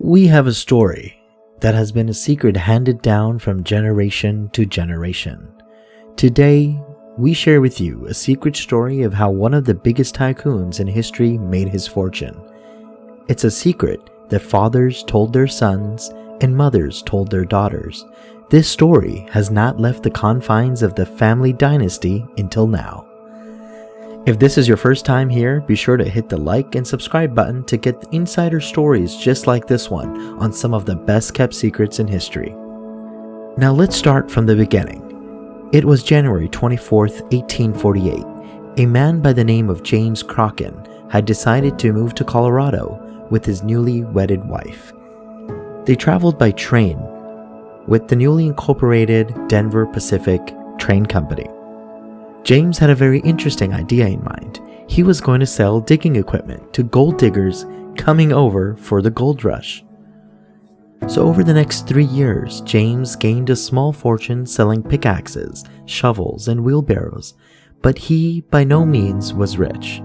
We have a story that has been a secret handed down from generation to generation. Today, we share with you a secret story of how one of the biggest tycoons in history made his fortune. It's a secret that fathers told their sons and mothers told their daughters. This story has not left the confines of the family dynasty until now. If this is your first time here, be sure to hit the like and subscribe button to get insider stories just like this one on some of the best kept secrets in history. Now let's start from the beginning. It was January 24th, 1848. A man by the name of James Crocken had decided to move to Colorado with his newly wedded wife. They traveled by train with the newly incorporated Denver Pacific Train Company. James had a very interesting idea in mind. He was going to sell digging equipment to gold diggers coming over for the gold rush. So over the next 3 years, James gained a small fortune selling pickaxes, shovels, and wheelbarrows, but he by no means was rich.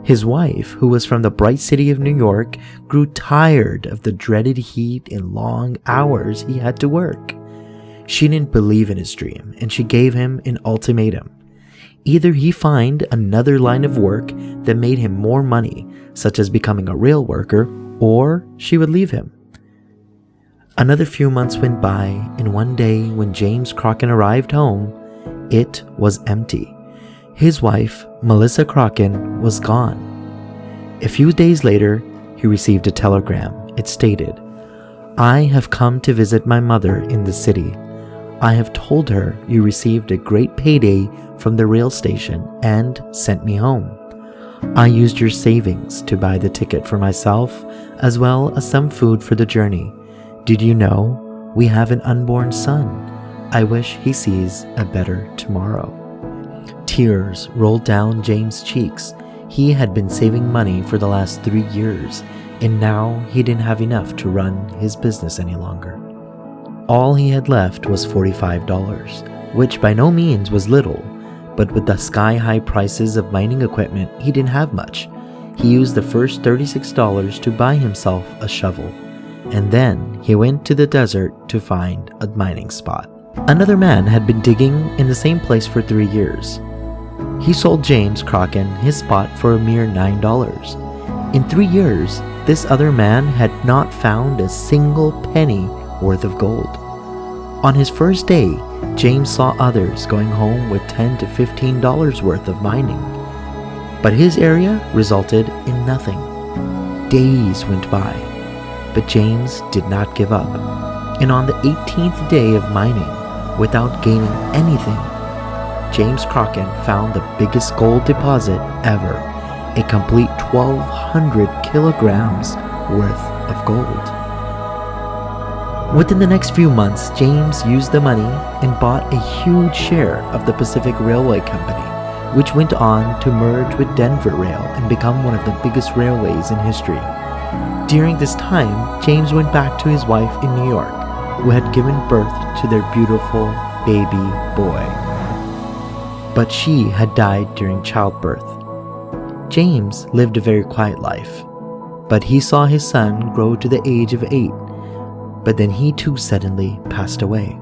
His wife, who was from the bright city of New York, grew tired of the dreaded heat and long hours he had to work. She didn't believe in his dream, and she gave him an ultimatum. Either he find another line of work that made him more money, such as becoming a rail worker, or she would leave him. Another few months went by, and one day when James Crocken arrived home, it was empty. His wife, Melissa Crocken, was gone. A few days later, he received a telegram. It stated, "I have come to visit my mother in the city. I have told her you received a great payday from the rail station and sent me home. I used your savings to buy the ticket for myself as well as some food for the journey. Did you know we have an unborn son? I wish he sees a better tomorrow." Tears rolled down James' cheeks. He had been saving money for the last 3 years, and now he didn't have enough to run his business any longer. All he had left was $45, which by no means was little, but with the sky-high prices of mining equipment, he didn't have much. He used the first $36 to buy himself a shovel, and then he went to the desert to find a mining spot. Another man had been digging in the same place for 3 years. He sold James Crocken his spot for a mere $9. In 3 years, this other man had not found a single penny worth of gold. On his first day, James saw others going home with $10 to $15 worth of mining, but his area resulted in nothing. Days went by, but James did not give up, and on the 18th day of mining, without gaining anything, James Crocken found the biggest gold deposit ever, a complete 1,200 kilograms worth of gold. Within the next few months, James used the money and bought a huge share of the Pacific Railway Company, which went on to merge with Denver Rail and become one of the biggest railways in history. During this time, James went back to his wife in New York, who had given birth to their beautiful baby boy. But she had died during childbirth. James lived a very quiet life, but he saw his son grow to the age of 8. But then he too suddenly passed away.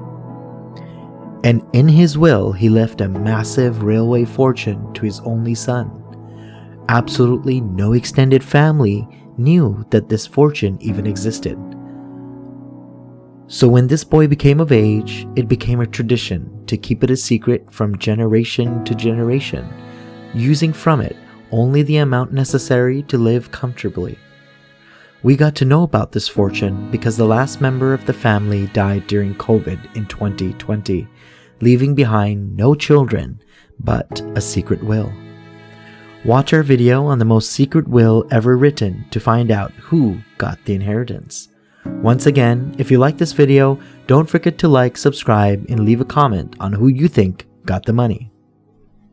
And in his will, he left a massive railway fortune to his only son. Absolutely no extended family knew that this fortune even existed. So when this boy became of age, it became a tradition to keep it a secret from generation to generation, using from it only the amount necessary to live comfortably. We got to know about this fortune because the last member of the family died during COVID in 2020, leaving behind no children, but a secret will. Watch our video on the most secret will ever written to find out who got the inheritance. Once again, if you like this video, don't forget to like, subscribe, and leave a comment on who you think got the money.